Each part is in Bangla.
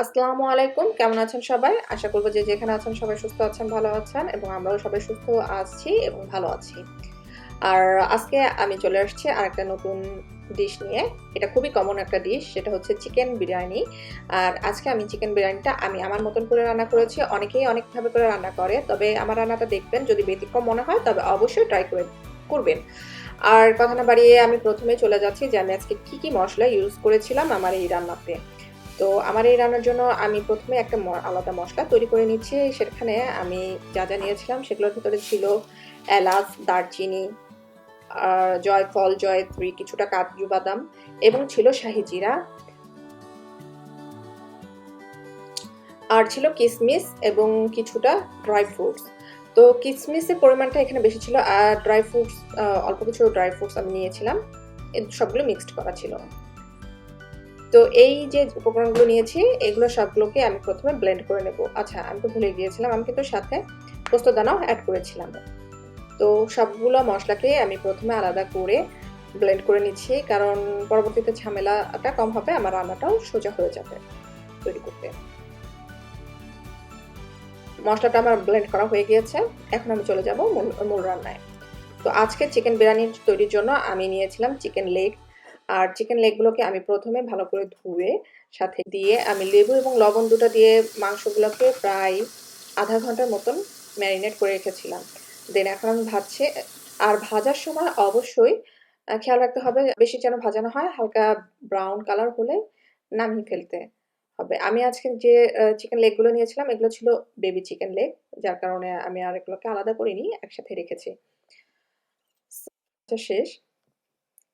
আসসালামু আলাইকুম। কেমন আছেন সবাই? আশা করব যে যেখানে আছেন সবাই সুস্থ আছেন, ভালো আছেন এবং আমরাও সবাই সুস্থ আছি এবং ভালো আছি। আর আজকে আমি চলে আসছি আরেকটা নতুন ডিশ নিয়ে। এটা খুবই কমন একটা ডিশ, সেটা হচ্ছে চিকেন বিরিয়ানি। আর আজকে আমি চিকেন বিরিয়ানিটা আমি আমার মতন করে রান্না করেছি। অনেকেই অনেকভাবে করে রান্না করে। তবে আমার রান্নাটা দেখবেন, যদি ব্যতিক্রম মনে হয় তবে অবশ্যই ট্রাই করবেন। আর কথা না বাড়িয়ে আমি প্রথমেই চলে যাচ্ছি যে আমি আজকে কি মসলা ইউজ করেছিলাম আমার এই রান্নাতে। তো আমার এই রান্নার জন্য আমি প্রথমে একটা আলাদা মসলা তৈরি করে নিচ্ছি। সেখানে আমি যা নিয়েছিলাম সেগুলোর ভিতরে ছিল এলাচ, দারচিনি, জয়ফল, জয়ত্রী, কিছুটা কাজু বাদাম এবং ছিল শাহি জিরা, আর ছিল কিশমিশ এবং কিছুটা ড্রাই ফ্রুটস। তো কিশমিশের পরিমাণটা এখানে বেশি ছিল, আর ড্রাই ফ্রুটস অল্প কিছু ড্রাই ফ্রুটস আমি নিয়েছিলাম। সবগুলো মিক্সড করা ছিল। তো এই যে উপকরণগুলো নিয়েছি, এগুলো সবগুলোকে আমি প্রথমে ব্লেন্ড করে নেব। আচ্ছা, আমি তো ভুলে গিয়েছিলাম, আমি কিন্তু সাথে পোস্তদানাও অ্যাড করেছিলাম। তো সবগুলো মশলাকে আমি প্রথমে আলাদা করে ব্লেন্ড করে নিচ্ছি, কারণ পরবর্তীতে ঝামেলাটা কম হবে, আমার রান্নাটাও সোজা হয়ে যাবে তৈরি করতে। মশলাটা আমার ব্লেন্ড করা হয়ে গিয়েছে। এখন আমি চলে যাব মূল রান্নায়। তো আজকে চিকেন বিরিয়ানি তৈরির জন্য আমি নিয়েছিলাম চিকেন লেগ। আর চিকেন লেগগুলোকে আমি প্রথমে ভালো করে ধুয়ে সাথে দিয়ে আমি লেবু এবং লবণ দুটো দিয়ে মাংসগুলোকে প্রায় আধা ঘন্টার মতন ম্যারিনেট করে রেখেছিলাম। দেন এখন আমি ভাজছি। আর ভাজার সময় অবশ্যই খেয়াল রাখতে হবে বেশি যেন ভাজা না হয়, হালকা ব্রাউন কালার হলে নামিয়ে ফেলতে হবে। আমি আজকে যে চিকেন লেগগুলো নিয়েছিলাম এগুলো ছিল বেবি চিকেন লেগ, যার কারণে আমি আর এগুলোকে আলাদা করিনি, একসাথে রেখেছি। শেষ।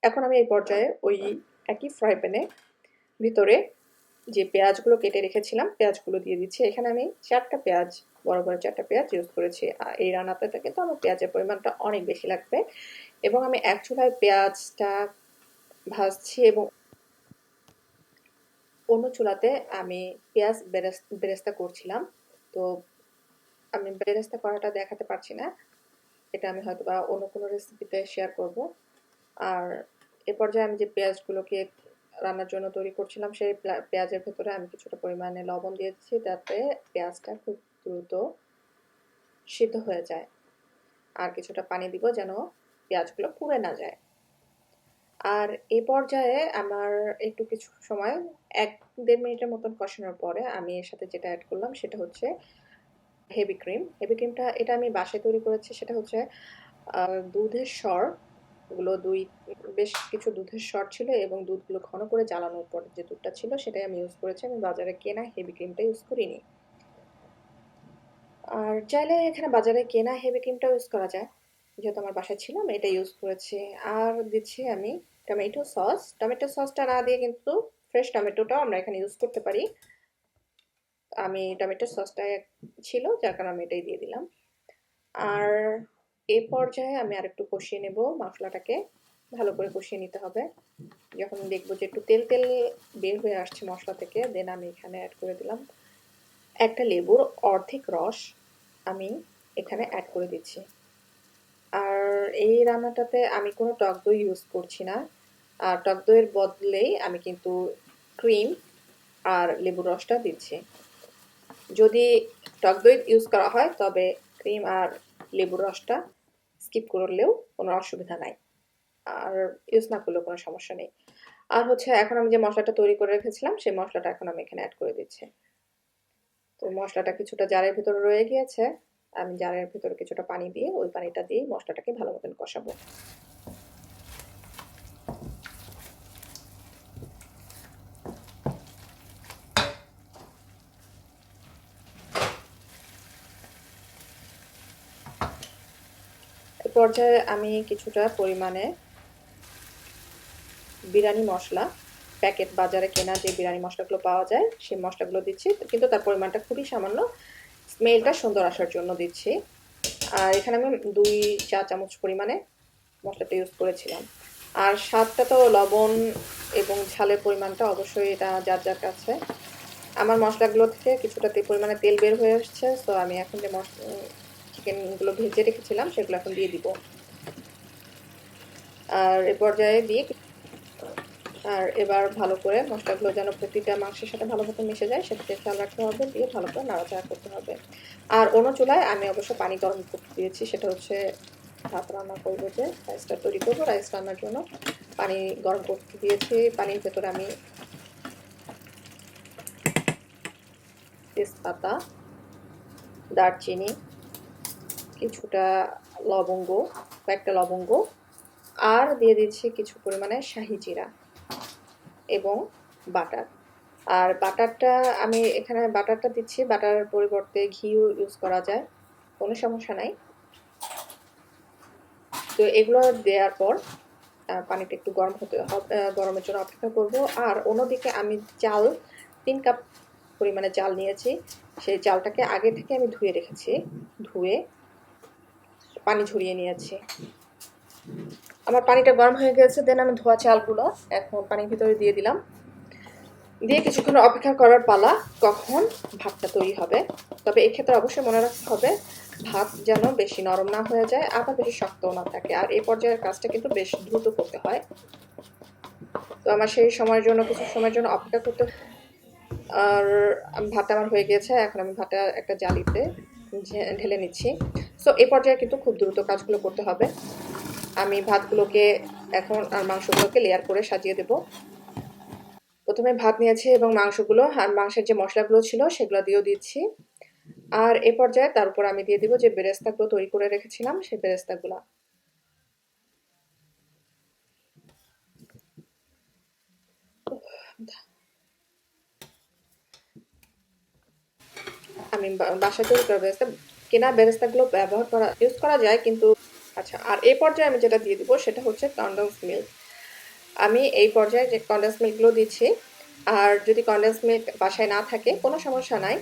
এখন আমি এই পর্যায়ে ওই একই ফ্রাই প্যানে ভিতরে যে পেঁয়াজগুলো কেটে রেখেছিলাম পেঁয়াজগুলো দিয়ে দিচ্ছি। এখানে আমি ৪টা পেঁয়াজ, বড় বড় ৪টা পেঁয়াজ ইউজ করেছি। আর এই রান্নাতে কিন্তু আমার পেঁয়াজের পরিমাণটা অনেক বেশি লাগবে। এবং আমি এক চুলায় পেঁয়াজটা ভাজছি এবং অন্য চুলাতে আমি পেঁয়াজ বেরেস্তা করছিলাম। তো আমি বেরেস্তা করাটা দেখাতে পারছি না, এটা আমি হয়তো বা অন্য কোনো রেসিপিতে শেয়ার করব। আর এ পর্যায়ে আমি যে পেঁয়াজগুলোকে রান্নার জন্য তৈরি করছিলাম সেই পেঁয়াজের ভেতরে আমি কিছুটা পরিমাণে লবণ দিয়েছি, যাতে পেঁয়াজটা খুব দ্রুত সিদ্ধ হয়ে যায়। আর কিছুটা পানি দিব যেন পেঁয়াজগুলো পুড়ে না যায়। আর এ পর্যায়ে আমার একটু কিছু সময় ১-১.৫ মিনিটের মতন কষানোর পরে আমি এর সাথে যেটা অ্যাড করলাম সেটা হচ্ছে হেভি ক্রিম। হেভি ক্রিমটা এটা আমি বাসায় তৈরি করেছি। সেটা হচ্ছে দুধের সর গুলো বেশ কিছু দুধের সর ছিল এবং দুধগুলো ঘন করে জ্বালানোর পর যে দুধটা ছিল সেটাই আমি ইউজ করেছি। আমি বাজারে কেনা হেভি ক্রিমটা ইউজ করিনি। আর চাইলে এখানে বাজারে কেনা হেভি ক্রিমটাও ইউজ করা যায়। যেহেতু আমার বাসায় ছিল আমি এটা ইউজ করেছি। আর দিচ্ছি আমি টমেটো সস। টমেটো সসটা না দিয়ে কিন্তু ফ্রেশ টমেটোটাও আমরা এখানে ইউজ করতে পারি। আমি টমেটো সসটা ছিল যার কারণে আমি এটাই দিয়ে দিলাম। আর এ পর্যায়ে আমি আরেকটু কষিয়ে নেব মশলাটাকে। ভালো করে কষিয়ে নিতে হবে। যখন দেখবো যে একটু তেল তেল বের হয়ে আসছে মশলা থেকে, দেন আমি এখানে অ্যাড করে দিলাম একটা লেবুর অর্ধেক রস। আমি এখানে অ্যাড করে দিচ্ছি। আর এই রান্নাটাতে আমি কোনো টক দই ইউজ করছি না। আর টক দইয়ের বদলেই আমি কিন্তু ক্রিম আর লেবুর রসটা দিচ্ছি। যদি টক দই ইউজ করা হয় তবে ক্রিম আর লেবুর রসটা স্কিপ করলেও কোনো অসুবিধা নাই। আর ইউজ না করলেও কোনো সমস্যা নেই। আর হচ্ছে এখন আমি যে মশলাটা তৈরি করে রেখেছিলাম সেই মশলাটা এখন আমি এখানে অ্যাড করে দিচ্ছি। তো মশলাটা কিছুটা জারের ভিতরে রয়ে গিয়েছে। আমি জারের ভিতরে কিছুটা পানি দিয়ে ওই পানিটা দিয়ে মশলাটাকে ভালো মতন কষাবো। এই পর্যায়ে আমি কিছুটা পরিমাণে বিরিয়ানি মশলা, প্যাকেট বাজারে কেনা যে বিরিয়ানি মশলাগুলো পাওয়া যায় সেই মশলাগুলো দিচ্ছি, কিন্তু তার পরিমাণটা খুবই সামান্য। স্মেলটা সুন্দর আসার জন্য দিচ্ছি। আর এখানে আমি 2 চা চামচ পরিমাণে মশলাটা ইউজ করেছিলাম। আর স্বাদটা তো লবণ এবং ঝালের পরিমাণটা অবশ্যই এটা যার যার কাছে। আমার মশলাগুলো থেকে কিছুটা পরিমাণে তেল বের হয়ে আসছে, তো আমি এখন যে চিকেনগুলো ভেজে রেখেছিলাম সেগুলো এখন দিয়ে দিব। আর এ পর্যায়ে দিয়ে আর এবার ভালো করে মশলাগুলো যেন প্রতিটা মাংসের সাথে ভালো মতো মিশে যায় সেটাকে খেয়াল রাখতে হবে, দিয়ে ভালো করে নাড়াচাড়া করতে হবে। আর অন্য চুলায় আমি অবশ্য পানি গরম করতে দিয়েছি, সেটা হচ্ছে ভাত রান্না করবো, যে রাইসটা তৈরি করবো, রাইস রান্নার জন্য পানি গরম করতে দিয়েছি। পানির ভেতরে আমি তেজপাতা, দারচিনি, কিছুটা লবঙ্গ, কয়েকটা লবঙ্গ, আর দিয়ে দিচ্ছি কিছু পরিমাণে শাহি জিরা এবং বাটার। আর বাটারটা আমি এখানে বাটারটা দিচ্ছি, বাটারের পরিবর্তে ঘিও ইউজ করা যায়, কোনো সমস্যা নাই। তো এগুলো দেওয়ার পর পানিটা একটু গরম হতে হবে, গরমের জন্য অপেক্ষা করব। আর অন্যদিকে আমি চাল 3 কাপ পরিমাণে চাল নিয়েছি, সেই চালটাকে আগে থেকে আমি ধুয়ে রেখেছি, ধুয়ে পানি ঝরিয়ে নিয়েছি। আমার পানিটা গরম হয়ে গেছে, দেন আমি ধোয়া চালগুলো এখন পানির ভিতরে দিয়ে দিলাম, দিয়ে কিছুক্ষণ অপেক্ষা করার পালা কখন ভাতটা তৈরি হবে। তবে এক্ষেত্রে অবশ্যই মনে রাখতে হবে ভাত যেন বেশি নরম না হয়ে যায়, আবার বেশি শক্তও না থাকে। আর এই পর্যায়ের কাজটা কিন্তু বেশ দ্রুত করতে হয়। তো আমার সেই সময়ের জন্য কিছু সময়ের জন্য অপেক্ষা করতে। আর ভাতটা আমার হয়ে গেছে, এখন আমি ভাতটা একটা জালিতে ঢেলে নিচ্ছি। সো এই পর্যায়ে কিন্তু খুব দ্রুত কাজগুলো করতে হবে। আমি ভাতগুলোকে এখন আর মাংসগুলোকে লেয়ার করে সাজিয়ে দেব। প্রথমে ভাত নিয়েছি এবং মাংসগুলো আর মাংসের যে মশলাগুলো ছিল সেগুলো দিয়েও দিচ্ছি। আর এ পর্যায়ে তার উপর আমি দিয়ে দিব যে বেরেস্তাগুলো তৈরি করে রেখেছিলাম, সেই বেরেস্তাগুলো। আমি বাসায় তৈরি করা বেরেস্তা, কেনা বেরেস্তাগুলো ব্যবহার করা ইউজ করা যায় কিন্তু। আচ্ছা, আর এই পর্যায়ে আমি যেটা দিয়ে দিব সেটা হচ্ছে কনডেন্স মিল্ক। আমি এই পর্যায়ে যে কনডেন্স মিল্কগুলো দিচ্ছি। আর যদি কনডেন্স মিল্ক বাসায় না থাকে কোনো সমস্যা নাই,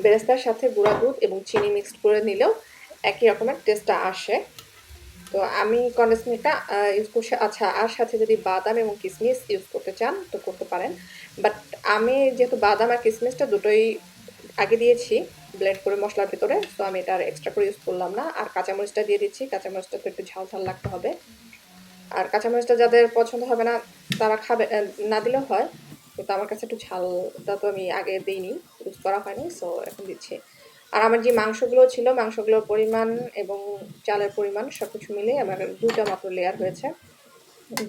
বেরেস্তার সাথে গুঁড়া দুধ এবং চিনি মিক্সড করে নিলেও একই রকমের টেস্টটা আসে। তো আমি কনডেন্স মিল্কটা ইউজ করছি। আচ্ছা, আর সাথে যদি বাদাম এবং কিশমিশ ইউজ করতে চান তো করতে পারেন, বাট আমি যেহেতু বাদাম আর কিশমিশটা দুটোই আগে দিয়েছি ব্লেন্ড করে মশলার ভিতরে, তো আমি এটা আর এক্সট্রা করে ইউজ করলাম না। আর কাঁচামরিচটা দিয়ে দিচ্ছি, কাঁচামরিচটা তো একটু ঝাল ঝাল লাগতে হবে। আর কাঁচামরিচটা যাদের পছন্দ হবে না তারা খাবে না দিলেও হয়, কিন্তু আমার কাছে একটু ঝালটা তো আমি আগে দিইনি, ইউজ করা হয়নি, সো এখন দিচ্ছি। আর আমার যে মাংসগুলো ছিল, মাংসগুলোর পরিমাণ এবং চালের পরিমাণ সব কিছু মিলে আমার 2টা মাত্র লেয়ার হয়েছে,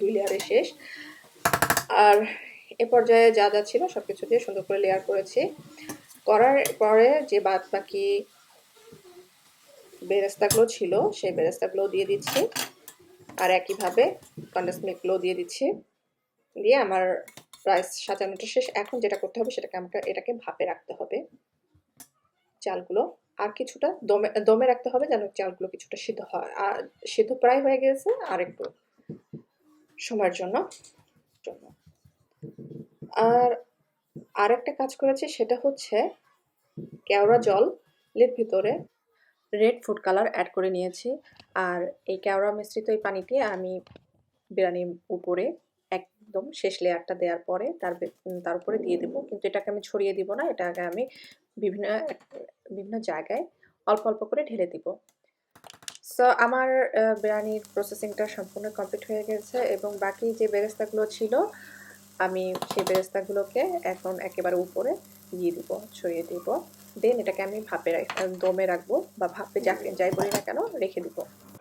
2 লেয়ারে শেষ। আর এ পর্যায়ে যা যা ছিল সব কিছু দিয়ে সুন্দর করে লেয়ার করেছি। করার পরে যে বাদ বাকি বেরেস্তাগুলো ছিল সেই বেরেস্তাগুলো দিয়ে দিচ্ছি, আর একইভাবে কনডেন্স মিল্কগুলো দিয়ে দিচ্ছি। দিয়ে আমার রাইস সাজানোটা শেষ। এখন যেটা করতে হবে সেটাকে আমাকে এটাকে ভাপে রাখতে হবে চালগুলো, আর কিছুটা দমে দমে রাখতে হবে যেন চালগুলো কিছুটা সিদ্ধ হয়। আর সিদ্ধ প্রায় হয়ে গেছে, আর একটু সময়ের জন্য। আর আরেকটা কাজ করেছি সেটা হচ্ছে কেওড়া জলের ভিতরে রেড ফুড কালার অ্যাড করে নিয়েছি। আর এই কেওড়া মিশ্রিত এই পানিটি আমি বিরিয়ানির উপরে একদম শেষ লেয়ারটা দেওয়ার পরে তার উপরে দিয়ে দেবো, কিন্তু এটাকে আমি ছড়িয়ে দিব না, এটাকে আমি বিভিন্ন বিভিন্ন জায়গায় অল্প অল্প করে ঢেলে দিব। সো আমার বিরিয়ানির প্রসেসিংটা সম্পূর্ণ কমপ্লিট হয়ে গেছে এবং বাকি যে বেরেস্তাগুলো ছিল আমি সেই বেরেস্তাগুলোকে এখন একেবারে উপরে দিয়ে দিব, ছড়িয়ে দিব। দেন এটাকে আমি দমে রাখবো বা ভাপে যাই বলি না কেন রেখে দিব।